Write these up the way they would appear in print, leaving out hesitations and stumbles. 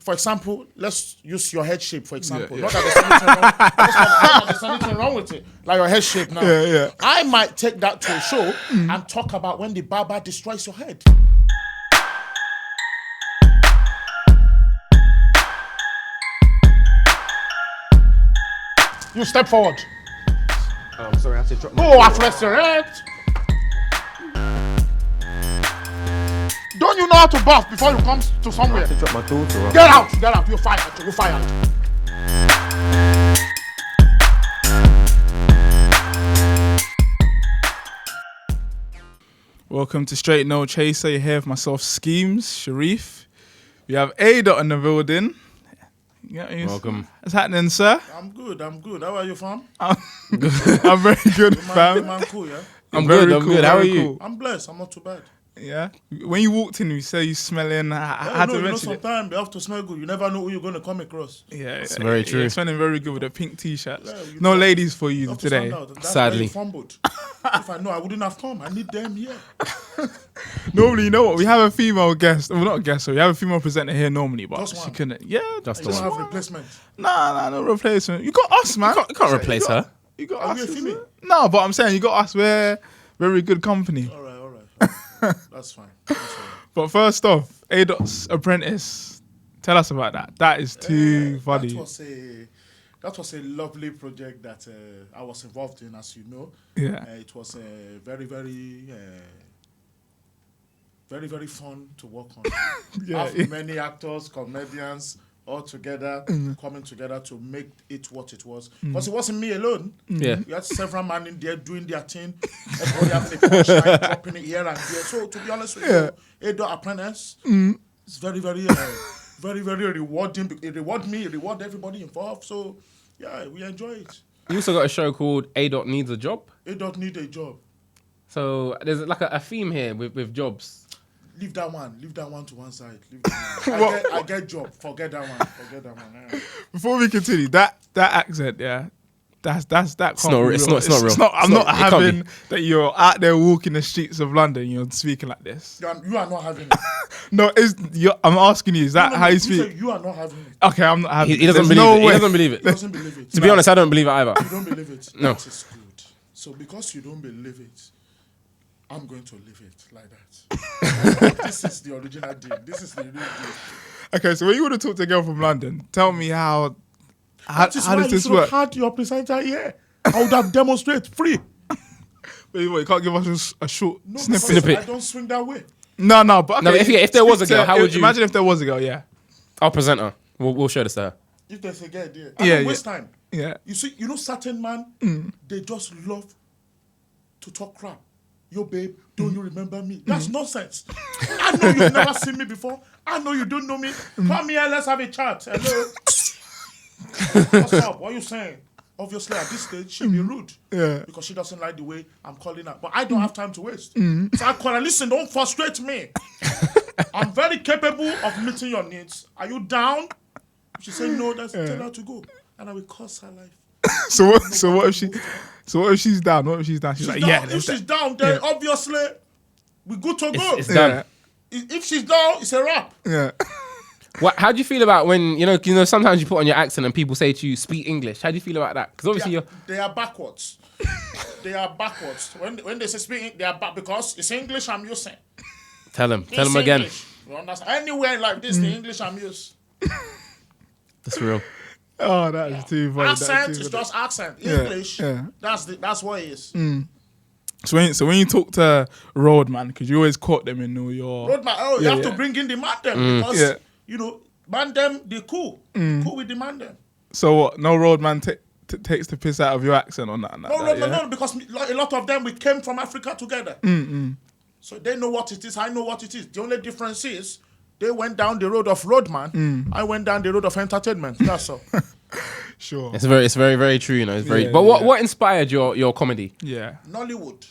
for example, let's use your head shape, for example. Not that there's anything wrong with it. Like your head shape now. Yeah. I might take that to a show and talk about when the barber destroys your head. You step forward. Oh, I'm sorry, I have to drop my... Oh, I've resurrect. Don't you know how to bath before you come to somewhere? I have to drop my daughter off. Get out, you're fired. Welcome to Straight No Chaser. You're here with myself, Skeemz, Sharif. We have A Dot in the building. Yeah, Welcome. What's happening, sir? I'm good. How are you, fam? I'm very good, fam. Man, cool, yeah? I'm good. How are you? I'm blessed. I'm not too bad. Yeah. When you walked in, you say you smelling. I had to mention it. Sometimes you have to smell good. You never know who you're going to come across. Yeah, it's very true. You're smelling very good with the pink t-shirts. Yeah, no ladies for you today. Sadly. If I know, I wouldn't have come. I need them here. Normally, you know what? We have a female guest. Well, not a guest, so we have a female presenter here normally, but just she one. couldn't. Yeah, just you one. don't have replacement. Nah, no replacement. You got us, man. You can't replace her. You got Are us. you a female? No, but I'm saying you got us. We're very good company. All right. That's fine. But first off, A Dot's apprentice. Tell us about that. That is too funny. That was a lovely project that I was involved in, as you know. Yeah. It was very, very, very, very fun to work on. Many actors, comedians, all together, coming together to make it what it was. Because it wasn't me alone. Yeah. We had several men in there doing their thing. Everybody having a punchline, dropping it here and there. So, to be honest with you, A Dot apprentice, it's very, very, very, very rewarding. It reward me, it reward everybody involved. So, yeah, we enjoy it. You also got a show called A Dot Needs a Job. A Dot need a job. So there's like a theme here with jobs. Leave that one to one side. Leave that one. I get job. Forget that one. Yeah. Before we continue, that accent, yeah, that's that. It's not real. I'm not having that. You're out there walking the streets of London. You're speaking like this. You are not having it. No, I'm asking you. Is that how you speak? You are not having it. Okay, I'm not having. He doesn't believe it. He doesn't believe it. He doesn't believe it. To be honest, I don't believe it either. You don't believe it. No. That is good. So because you don't believe it, I'm going to live it like that. This is the original deal. This is the real deal. Okay, so when you want to talk to a girl from London, tell me how does this work? You should have had your presenter here. I would have demonstrated free. Wait, you can't give us a short Snippet. snippet. I don't swing that way. No, but okay, no, if there was a girl, how would you imagine if there was a girl? Yeah, I'll present her. We'll show this to her. If there's a girl there, I don't waste time. Yeah, you see, certain man, they just love to talk crap. Yo, babe, don't you remember me? That's nonsense. I know you've never seen me before. I know you don't know me. Come here, let's have a chat. Hello. What's up? What are you saying? Obviously, at this stage, she'll be rude. Yeah. Because she doesn't like the way I'm calling her. But I don't have time to waste. So I call her, listen, don't frustrate me. I'm very capable of meeting your needs. Are you down? She said, no, tell her to go. And I will curse her life. So what if she's down? What if she's down? She's like, down. If she's down, then obviously we're good to go. It's done. If she's down, it's a wrap. Yeah. How do you feel about when you know sometimes you put on your accent and people say to you, speak English? How do you feel about that? Because obviously they are backwards. They are backwards. When they say speaking, they are back because it's English I'm using. Tell them again. English. You understand? Anywhere like this, the English I'm using. That's real. Oh, that is too funny. Accent is just accent. English, that's what it is. So when you talk to Roadman, because you always quote them in New York. Roadman, you have to bring in the man them because man them they cool with the man them. So what? No Roadman takes the piss out of your accent on that. No, because a lot of them we came from Africa together. So they know what it is. I know what it is. The only difference is. They went down the road of roadman. I went down the road of entertainment. That's all. Sure. It's very, very true. You know, it's very. But what inspired your comedy? Yeah. Nollywood.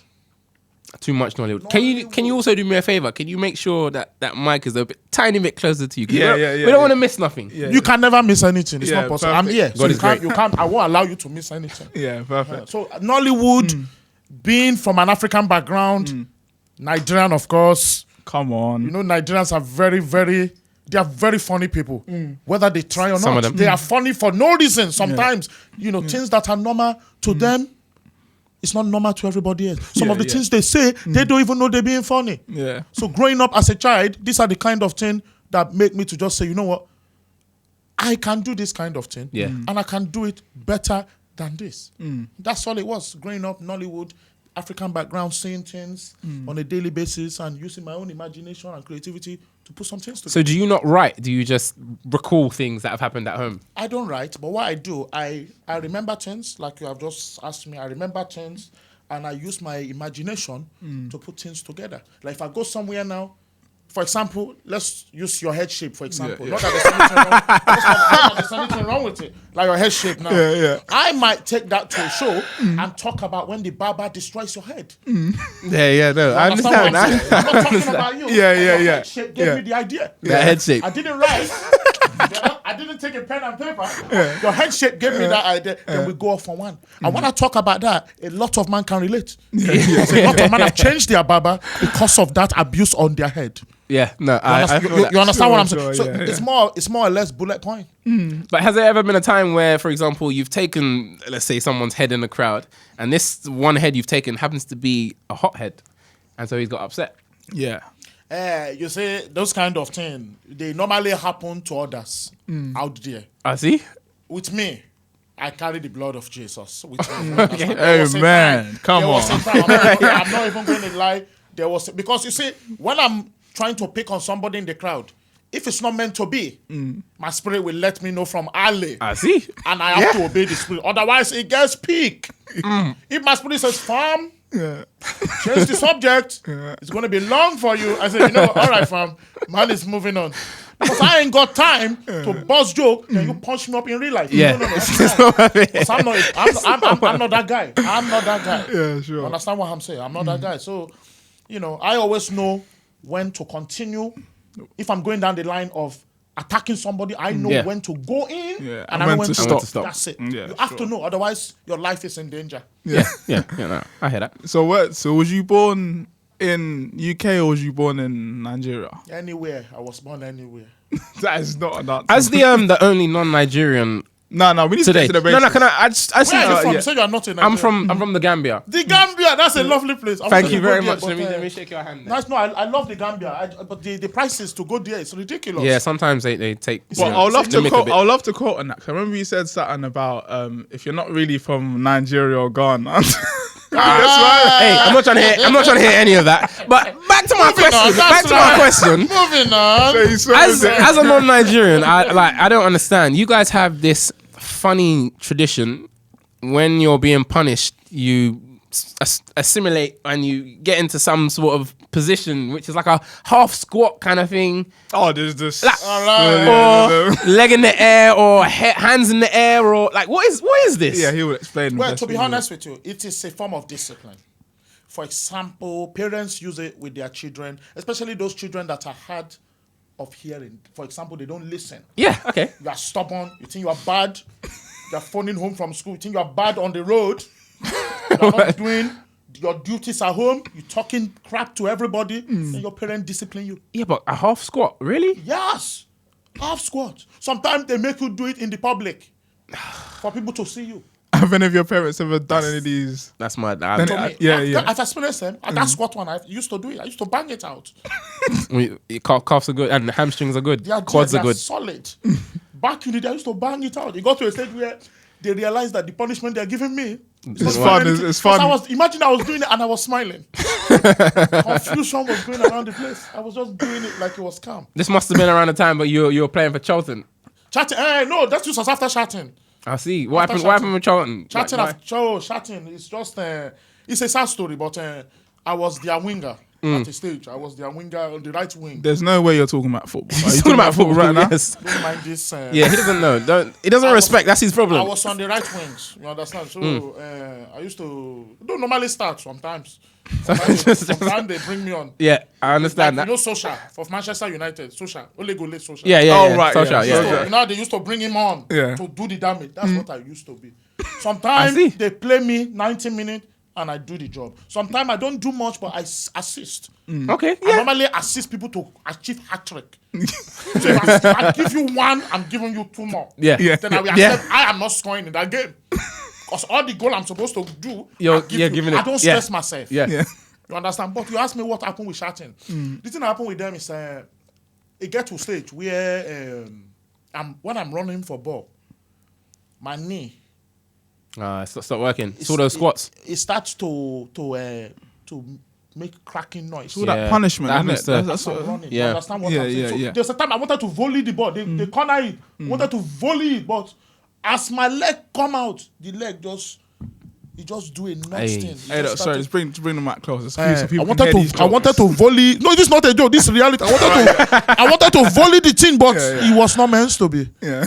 Too much Nollywood. Can you also do me a favor? Can you make sure that mic is tiny bit closer to you? Yeah. We don't want to miss nothing. Yeah, you can never miss anything. It's not possible. Perfect. I'm here. So you can't. I won't allow you to miss anything. Yeah, perfect. So Nollywood, being from an African background, Nigerian, of course. Come on. You know, Nigerians are very, very They are very funny people. Whether they try or Some not, of them. they are funny for no reason. Sometimes, things that are normal to them, it's not normal to everybody else. Some of the things they say, they don't even know they're being funny. Yeah. So growing up as a child, these are the kind of thing that make me to just say, you know what? I can do this kind of thing. Yeah. And I can do it better than this. That's all it was. Growing up, Nollywood, African background, seeing things on a daily basis and using my own imagination and creativity to put some things together. So do you not write? Do you just recall things that have happened at home? I don't write, but what I do, I remember things, like you have just asked me. I remember things, and I use my imagination to put things together. Like if I go somewhere now, for example, let's use your head shape, for example. Yeah. Not that there's anything wrong with it. Like your head shape now. Yeah. I might take that to a show and talk about when the barber destroys your head. Yeah, no, I Understand understand. what I'm saying? I'm not talking about you. Yeah, Your yeah. head shape gave me the idea. That head shape. I didn't write. I didn't take a pen and paper. Your head shape gave me that idea. Then we go off on one. And when I talk about that, a lot of men can relate. Because a lot of men have changed their barber because of that abuse on their head. Yeah, no, You understand what I'm saying? Sure, So yeah, it's more or less bullet point. But has there ever been a time where, for example, you've taken, let's say, someone's head in the crowd, and this one head you've taken happens to be a hot head, and so he's got upset? Yeah. You see, those kind of things, they normally happen to others out there. I see. With me, I carry the blood of Jesus. With me. Okay. There was a Amen. time- Come there was on. a time, I'm not even going to lie. There was, because you see, when I'm trying to pick on somebody in the crowd, if it's not meant to be, my spirit will let me know from early. I see. And I have to obey the spirit. Otherwise, it gets peak. If my spirit says, fam, change the subject, it's going to be long for you. I say, all right, fam, man is moving on. Because I ain't got time to bust joke, then you punch me up in real life. Yeah. No, that's fine. 'Cause I'm not that guy. I'm not that guy. Yeah, sure. You understand what I'm saying? I'm not that guy. So, I always know when to continue. If I'm going down the line of attacking somebody, I know when to go in and I know when to stop. stop. That's it. Yeah, you have to know, otherwise your life is in danger. Yeah, no, I hear that. So was you born in UK or was you born in Nigeria? Anywhere. I was born anywhere. That is not an answer. As the only non-Nigerian No, we need today. to get to the No, basics. can I just Where are you from? yeah. You say you are not in I'm Nigeria. from the Gambia. The Gambia. That's a lovely place. I'm Thank saying you go very there, much. but, Let me shake your hand. Nice. No, I love the Gambia. But the prices to go there is ridiculous. Yeah, sometimes they take. But I'll love the to mick a quote. bit. I'll love to quote on that. 'Cause I remember you said something about if you're not really from Nigeria or Ghana. Hey, I'm not trying to hear any of that. But back to my question. Moving on. As a non-Nigerian, I don't understand. You guys have this funny tradition when you're being punished, you assimilate and you get into some sort of position which is like a half squat kind of thing, Oh, there's this. or leg in the air, or hands in the air, or like what is this? Yeah, he will explain. Well, best to be for you. honest with you, it is a form of discipline. For example, parents use it with their children, especially those children that are hard of hearing. For example, they don't listen. Yeah, okay. You are stubborn. You think you are bad. You are phoning home from school. You think you are bad on the road. You are not doing your duties at home. You're talking crap to everybody. And your parents discipline you. Yeah, but a half squat, really? Yes. Half squat. Sometimes they make you do it in the public for people to see you. Have any of your parents ever done any of these? That's my To dad. me, yeah. I've experienced them. And that squat one, I used to do it. I used to bang it out. Calves are good and hamstrings are good. Quads are good. Solid. Back in the day, I used to bang it out. It got to a stage where they realized that the punishment they're giving me It's fun. It's fun. Imagine I was doing it and I was smiling. Confusion was going around the place. I was just doing it like it was calm. This must have been around the time, but you were playing for Charlton. Chatting. No, that's just after chatting. I see. What happened with Charlton? Chatting. It's just it's a sad story, but I was their winger at the stage. I was their winger on the right wing. There's no way you're talking about football. Are you He's talking about football right now? Yes. Don't mind this. Yeah, he doesn't know. He doesn't respect. That's his I problem. was on the right wings. You understand? So I used to don't normally start sometimes. Sometimes they bring me on. Yeah, I understand Like, that. you know Sosha for Manchester United. Sosha. Ole Gole Sosha. Yeah. Oh, right, Social, yeah. yeah. So, you know, they used to bring him on Yeah. to do the damage. That's what I used to be. Sometimes I see. they play me 90 minutes and I do the job. Sometimes I don't do much, but I assist. Okay. I normally assist people to achieve hat trick. So if I give you one, I'm giving you 2 more. Yeah. Then I will accept I am not scoring in that game. Because all the goal I'm supposed to do, giving it. I don't stress myself. Yeah. You understand? But you ask me what happened with shouting. The thing that happened with them is it get to a stage where when I'm running for ball, my knee It's not working. It's all those squats. It starts to make cracking noise. It's all that punishment, isn't it? That's what running. Yeah. You understand what I'm saying? So there's a time I wanted to volley the ball. They corner it. Wanted to volley it, but as my leg come out, the leg just do a nuts thing. Hey, sorry, let's bring the mic closer. So I people can hear these jokes. wanted to volley. No, this is not a joke. This is reality. I wanted to volley the thing, but it was not meant to be. Yeah.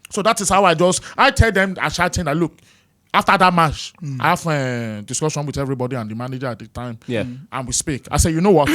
So that is how I tell them I shouting that look. After that match, I have a discussion with everybody and the manager at the time. Yeah. And we speak. I say, you know what?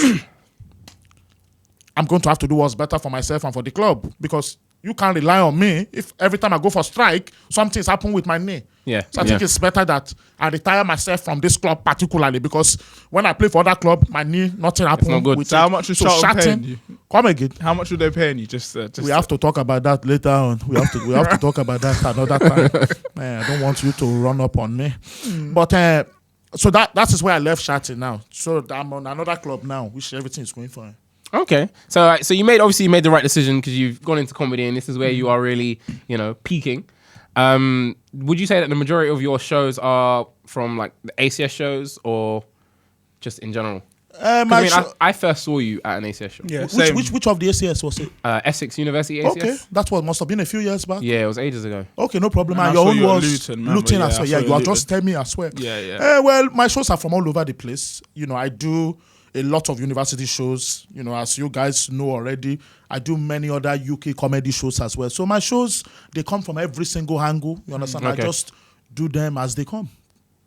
I'm going to have to do what's better for myself and for the club because you can't rely on me if every time I go for strike, something's happened with my knee. Yeah. So I think it's better that I retire myself from this club particularly because when I play for other club, my knee, nothing happened. not good. With So how much is Charlton paying you? Come again. How much are they paying you? Just We have to talk about that later on. We have to talk about that another time. I don't want you to run up on me. But so that is where I left shouting now. So I'm on another club now, which everything is going fine. Okay, so you made the right decision because you've gone into comedy and this is where you are really, peaking. Would you say that the majority of your shows are from like the ACS shows or just in general? I first saw you at an ACS show. Yeah, which of the ACS was it? Essex University ACS. Okay, that's what must have been a few years back. Yeah, it was ages ago. Okay, no problem. And Your I saw own you at was Luton, as well. Yeah, you are just telling me as well. Yeah. Well, my shows are from all over the place. I do a lot of university shows. As you guys know already, I do many other UK comedy shows as well. So my shows, they come from every single angle. You understand? Okay. I just do them as they come.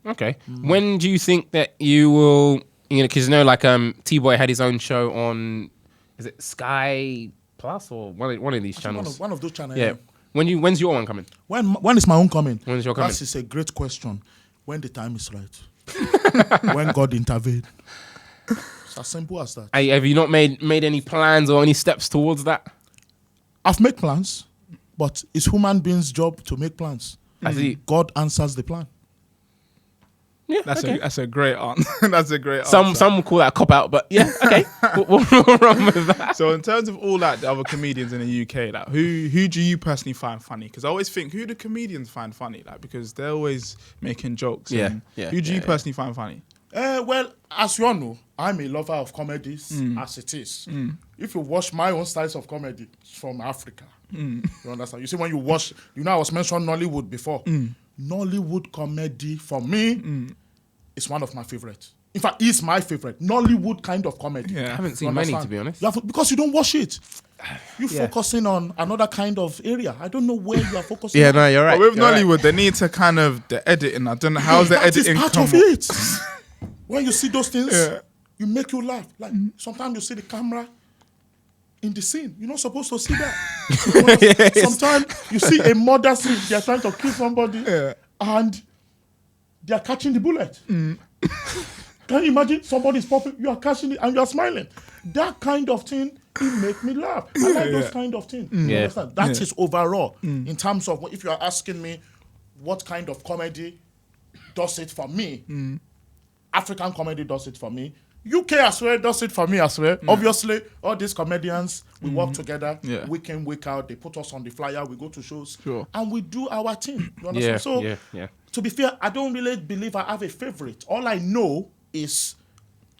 Okay. When do you think that you will? Because like T-Boy had his own show on, is it Sky Plus or one of these channels? One of those channels. Yeah. When's your one coming? When is my own coming? When is your coming? That is a great question. When the time is right. When God intervened. It's as simple as that. Have you not made any plans or any steps towards that? I've made plans, but it's human beings' job to make plans. I see. God answers the plan. Yeah, That's a great answer. That's a great answer. Some will call that a cop out, but yeah, okay. What's wrong with that? So in terms of all the other comedians in the UK, like who do you personally find funny? Because I always think who do comedians find funny, because they're always making jokes. Yeah, and yeah, Who do you yeah. personally find funny? Well, as you all know, I'm a lover of comedies as it is. If you watch my own styles of comedy, it's from Africa. You understand? You see, when you watch, I was mentioning Nollywood before. Nollywood comedy, for me, is one of my favorites. In fact, it's my favorite. Nollywood kind of comedy. Yeah. I haven't seen many, to be honest. Because you don't watch it. You're focusing on another kind of area. I don't know where you are focusing on. no, you're right. But with Nollywood, they need to kind of the editing. I don't know how's the That is editing part come of up? it. When you see those things, you make you laugh. Like sometimes you see the camera in the scene. You're not supposed to see that. Sometimes you see a murder scene. They're trying to kill somebody and they're catching the bullet. Can you imagine somebody's popping, you are catching it and you are smiling? That kind of thing, it make me laugh. I like those kind of things. You understand? That is overall. In terms of, if you are asking me what kind of comedy does it for me, African comedy does it for me. UK as well does it for me as well. Obviously, all these comedians, we work together, week in, week out. They put us on the flyer, we go to shows, and we do our thing. You understand? To be fair, I don't really believe I have a favorite. All I know is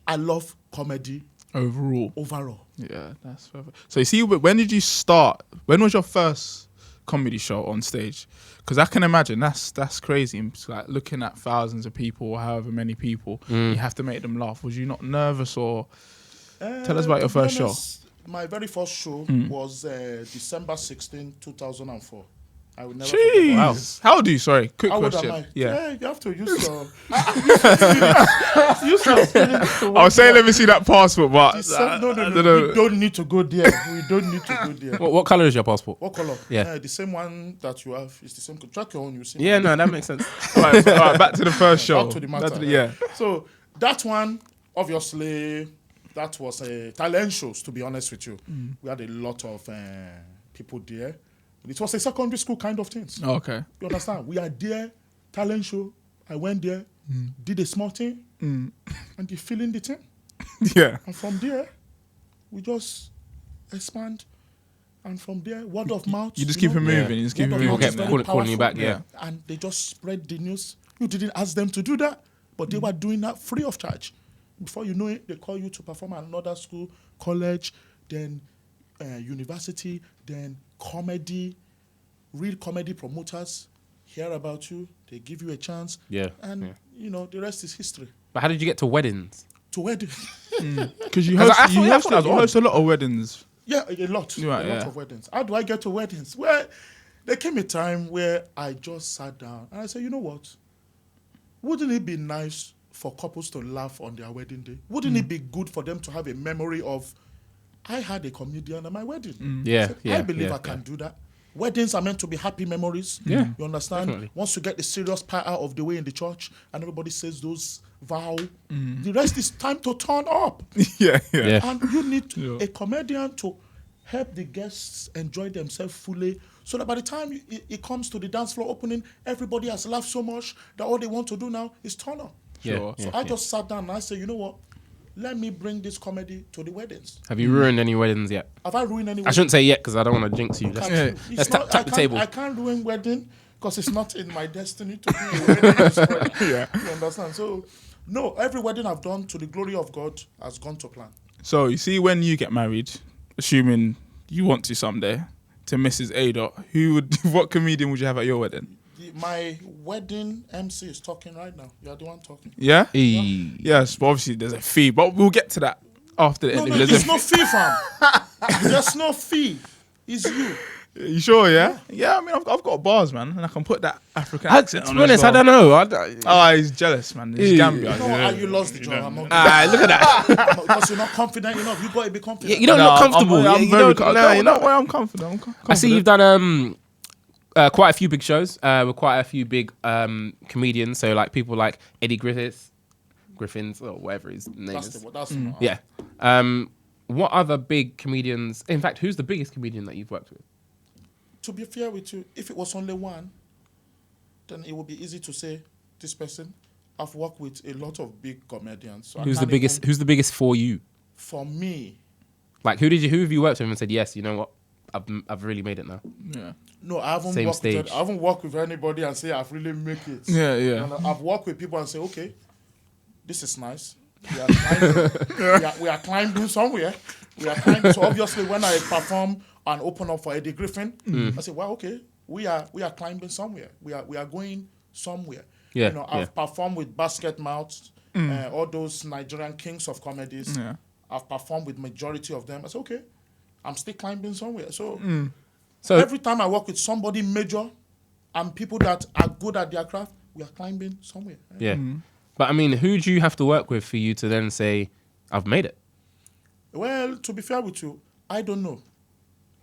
I love comedy overall. Yeah, that's perfect. So you see, when did you start? When was your first comedy show on stage? Because I can imagine that's crazy. It's like looking at thousands of people, or however many people, you have to make them laugh. Was you not nervous, or tell us about your first show? My very first show was December 16, 2004. I will never forget that. Jeez. How old are you? Sorry, quick How old question. am I? Yeah. You have to use your use your spirit to I was saying, let me see that passport, but No, I don't know. we don't need to go there. We don't need to go there. What color is your passport? What color? Yeah. The same one that you have is the same. Track your own. You see. Yeah, no, that makes sense. All right, back to the first show. Back to the matter. Yeah. So that one, obviously, that was talent shows. To be honest with you, we had a lot of people there. It was a secondary school kind of things. Okay. You understand? We are there, talent show. I went there, did a small thing, and you feeling the thing. Yeah. And from there, we just expand. And from there, word of mouth. You just keep it moving. You just keep it Word of moving. mouth is very Calling you back, powerful. yeah. And they just spread the news. You didn't ask them to do that, but they were doing that free of charge. Before you know it, they call you to perform at another school, college, then university, then comedy, real comedy promoters hear about you. They give you a chance. Yeah. And, the rest is history. But how did you get to weddings? To wedding. Because you 'Cause host, I thought you that was host a lot of weddings. Yeah, a lot. Right, a lot yeah. of weddings. How do I get to weddings? Well, there came a time where I just sat down and I said, you know what? Wouldn't it be nice for couples to laugh on their wedding day? Wouldn't it be good for them to have a memory of, I had a comedian at my wedding? Yeah, I said, yeah. I believe yeah, I can do that. Weddings are meant to be happy memories. Yeah, You understand? definitely. Once you get the serious part out of the way in the church and everybody says those vow, the rest is time to turn up. Yeah. Yeah. And you need Yeah. a comedian to help the guests enjoy themselves fully, so that by the time it comes to the dance floor opening, everybody has laughed so much that all they want to do now is turn up. Yeah, Sure. yeah, So I yeah. just sat down and I said, you know what? Let me bring this comedy to the weddings. Have you ruined any weddings yet? Have I ruined any I wedding? shouldn't say yet because I don't want to jinx you. Can't Let's, you? It's let's not- tap the table. I can't ruin wedding because it's not in my destiny to be a wedding destroyer. Yeah. You understand? So, no, every wedding I've done to the glory of God has gone to plan. So you see, when you get married, assuming you want to someday, to Mrs. A. What comedian would you have at your wedding? My wedding MC is talking right now. You're the one talking. Yeah. Eee. Yes, but obviously there's a fee, but we'll get to that after the No, interview. there's no fee, fam. There's no fee. It's you. You sure? Yeah. Yeah. I mean, I've got bars, man, and I can put that African To accent on be honest, as well. I don't know. Oh, he's jealous, man. He's Gambia. No, you lost the job. I'm not. Look at that. Because you're not confident enough. You got to be confident. Yeah, you don't look comfortable. I'm You very don't- no, you're not- I'm confident. I see you've done quite a few big shows with quite a few big comedians. So like people like Eddie Griffins or whatever his name That's is. the Yeah. What other big comedians? In fact, who's the biggest comedian that you've worked with? To be fair with you, if it was only one, then it would be easy to say this person. I've worked with a lot of big comedians. So I Who's the can't biggest? even- Who's the biggest for you? For me, Like who have you worked with and said yes? You know what? I've really made it now. Yeah. no, I haven't Same worked stage. with. I haven't worked with anybody and say I've really make it. Yeah. You Yeah. know, I've worked with people and say, okay, this is nice. We are climbing, we are climbing somewhere. We are climbing. So obviously, when I perform and open up for Eddie Griffin, I say, well, okay, we are climbing somewhere. We are going somewhere. Yeah, You know, I've performed with Basket Mouth, all those Nigerian kings of comedies. Yeah. I've performed with majority of them. I say, okay, I'm still climbing somewhere. So So every time I work with somebody major and people that are good at their craft, we are climbing somewhere. yeah. But I mean, who do you have to work with for you to then say, I've made it? Well, to be fair with you, I don't know.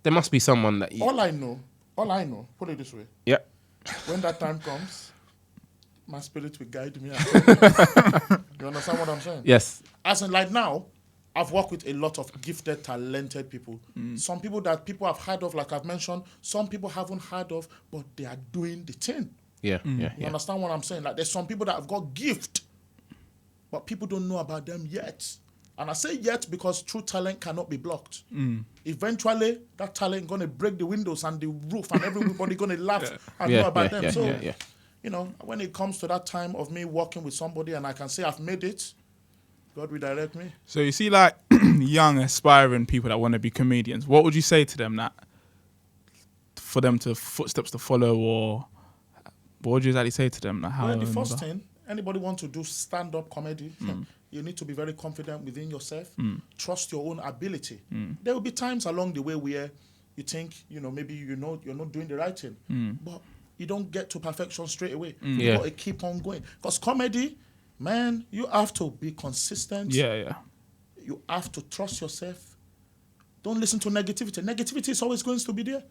There must be someone that you. All I know, put it this way, Yeah. when that time comes, my spirit will guide me. You understand what I'm saying? Yes. As in, like now, I've worked with a lot of gifted, talented people. Some people that people have heard of, like I've mentioned, some people haven't heard of, but they are doing the thing. Yeah. Yeah. You Yeah. understand what I'm saying? Like there's some people that have got gift, but people don't know about them yet. And I say yet because true talent cannot be blocked. Eventually, that talent gonna break the windows and the roof, and everybody gonna laugh and know about them. So, you know, when it comes to that time of me working with somebody and I can say I've made it, God will direct me. So you see, like young aspiring people that want to be comedians, what would you say to them that for them to footsteps to follow, or what would you exactly say to them? Like how Well, the first thing, anybody want to do stand-up comedy, you need to be very confident within yourself. Trust your own ability. There will be times along the way where you think, maybe you're not doing the right thing. But you don't get to perfection straight away. You got to keep on going. Because comedy, man, you have to be consistent. Yeah. You have to trust yourself. Don't listen to negativity. Negativity is always going to be there.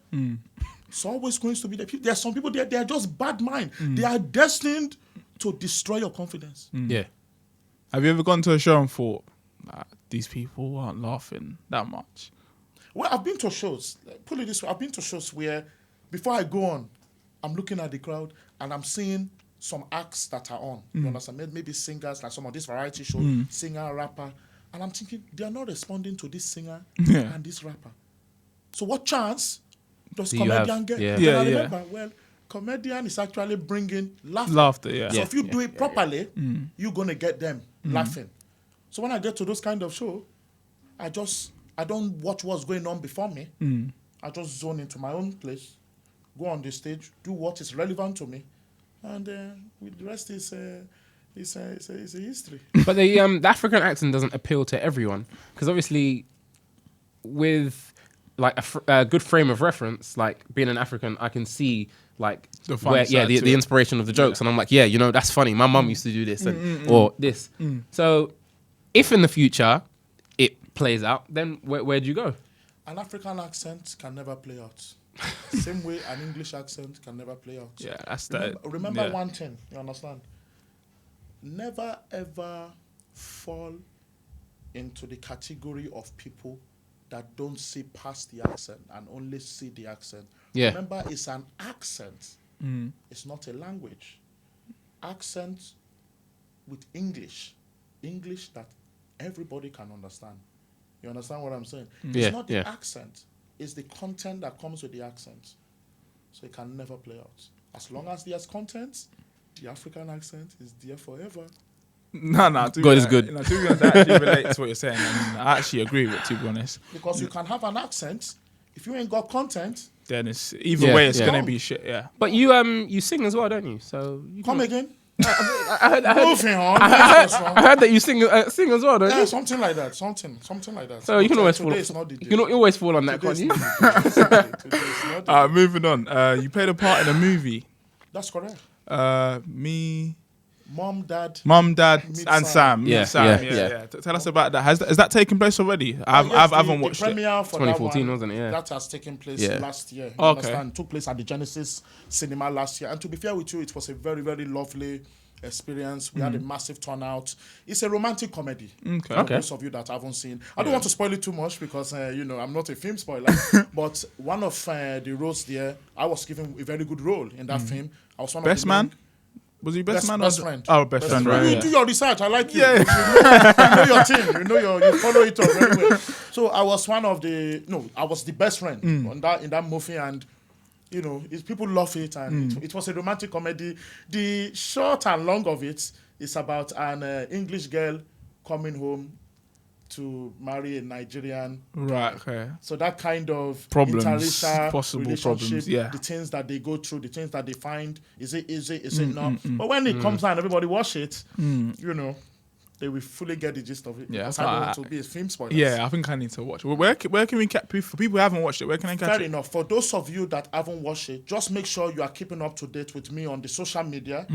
It's always going to be there. There are some people there, they are just bad mind. They are destined to destroy your confidence. Yeah. Have you ever gone to a show and thought, these people aren't laughing that much? Well, I've been to shows. Put it this way. I've been to shows where, before I go on, I'm looking at the crowd and I'm seeing some acts that are on. You understand? Maybe singers, like some of this variety show, singer, rapper. And I'm thinking, they are not responding to this singer and this rapper. So what chance does comedian get? Yeah. I remember, well, comedian is actually bringing laughter. Laughter, So if you do it properly, you're going to get them laughing. So when I get to those kind of show, I don't watch what's going on before me. I just zone into my own place, go on the stage, do what is relevant to me, and the rest is a history. But the African accent doesn't appeal to everyone, because obviously, with like a good frame of reference, like being an African, I can see like The funny side to the it. inspiration of the jokes, and I'm like, that's funny. My mum used to do this or this. So, if in the future it plays out, then where do you go? An African accent can never play out. Same way an English accent can never play out. Yeah, that's that. Remember one thing, you understand? Never ever fall into the category of people that don't see past the accent and only see the accent. Yeah. Remember, it's an accent. It's not a language. Accent with English that everybody can understand. You understand what I'm saying? Yeah, It's not the accent. It's the content that comes with the accent. So it can never play out. As long as there's content, the African accent is there forever. No, God is good. To be honest, I actually relate to what you're saying. I actually agree with it, to be honest. Because you can have an accent, if you ain't got content, Then it's either way, it's gonna be shit. Yeah. But you sing as well, don't you? So you come again. Moving on. I heard that you sing as well, don't you? Something like that. Something like that. So you can always today is not the day. you can always fall on that, can't you? Today is not the day. Moving on. You played a part in a movie. That's correct. Me, Mom, Dad, and Sam. Sam. Yeah. Tell us about that. Has that taken place already? I haven't watched the premiere for 2014, that one, wasn't it? Yeah. That has taken place last year. You Okay. understand? Took place at the Genesis Cinema last year. And to be fair with you, it was a very, very lovely experience. We had a massive turnout. It's a romantic comedy. Okay. For those of you that haven't seen. I don't want to spoil it too much because, I'm not a film spoiler. But one of the roles there, I was given a very good role in that film. I was one Best of the man? main- Was he best man? Best or friend. Oh, best friend. Right. You Yeah. do your research. I like you. Yeah. You know your team. You follow it up very well. So I was I was the best friend in that movie, and people love it, and it was a romantic comedy. The short and long of it is about an English girl coming home to marry a Nigerian. Right. Okay. So that kind of Problems, interracial possible relationship, problems, yeah. the things that they go through, the things that they find, is it easy, is it not? But when it comes out and everybody watch it, they will fully get the gist of it. Yeah, Because I don't want to be a film spoiler. Yeah, I think I need to watch it. Where can we catch for people who haven't watched it? Where can I catch Fair it? enough. For those of you that haven't watched it, just make sure you are keeping up to date with me on the social media.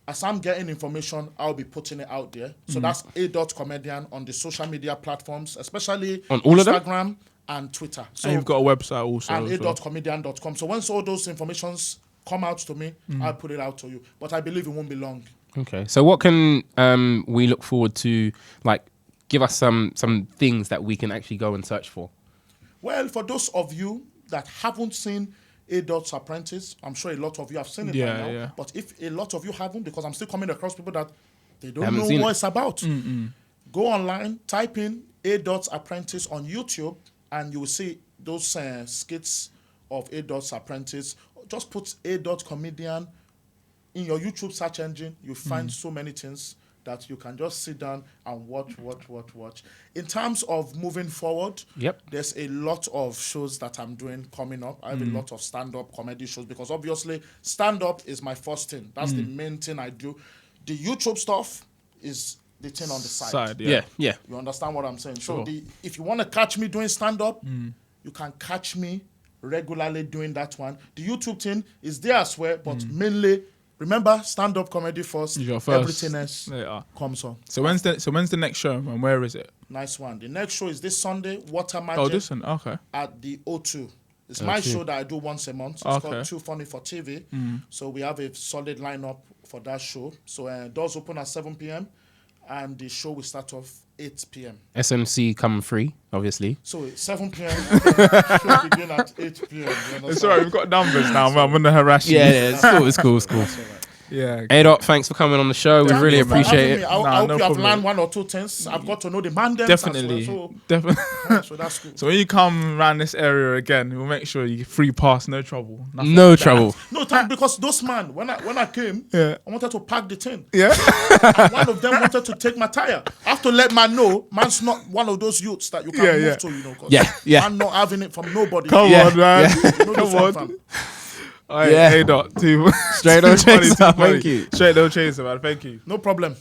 As I'm getting information, I'll be putting it out there. So that's a.comedian on the social media platforms, especially On all of them? Instagram and Twitter. So And you've got a website also. and as well. a.comedian.com. So once all those informations come out to me, I'll put it out to you. But I believe it won't be long. Okay. So what can we look forward to? Like, give us some things that we can actually go and search for. Well, for those of you that haven't seen A.'s Apprentice, I'm sure a lot of you have seen it Yeah, by now. yeah. But if a lot of you haven't, because I'm still coming across people that they don't Haven't know seen what it. it's about, go online, type in A.'s Apprentice on YouTube, and you will see those skits of A.'s Apprentice. Just put A.comedian in your YouTube search engine. You find so many things that you can just sit down and watch. In terms of moving forward, there's a lot of shows that I'm doing coming up. I have a lot of stand-up comedy shows because obviously stand-up is my first thing. That's the main thing I do. The YouTube stuff is the thing on the side. Yeah. You understand what I'm saying? Sure. So if you want to catch me doing stand-up, you can catch me regularly doing that one. The YouTube thing is there as well, but mainly, remember, stand-up comedy first. Your first. Everything else comes on. So when's the next show and where is it? Nice one. The next show is this Sunday, Water Magic. Oh, this one. Okay. At the O2. It's my show that I do once a month. It's called Too Funny for TV. So we have a solid lineup for that show. So doors open at 7 p.m. and the show will start off 8 p.m. SNC come free, obviously. So 7 p.m. show begin at 8 p.m. It's alright. We've got numbers now. I'm gonna harass you. Yeah, it's cool. Yeah. A-Dot, thanks for coming on the show. We really appreciate it. I hope you have learned one or two things. I've got to know the man them. Definitely. So that's cool. So when you come around this area again, we'll make sure you get free pass, no trouble. Nothing No like that. trouble. No time because those man when I came, I wanted to pack the tin. Yeah. And one of them wanted to take my tire. I have to let man know man's not one of those youths that you can move to, 'cause man not having it from nobody. Come on, man. You know Come this one, on. fam. All right, A-Dot, too. Straight on chaser. Thank you. Straight on chaser, man. Thank you. No problem.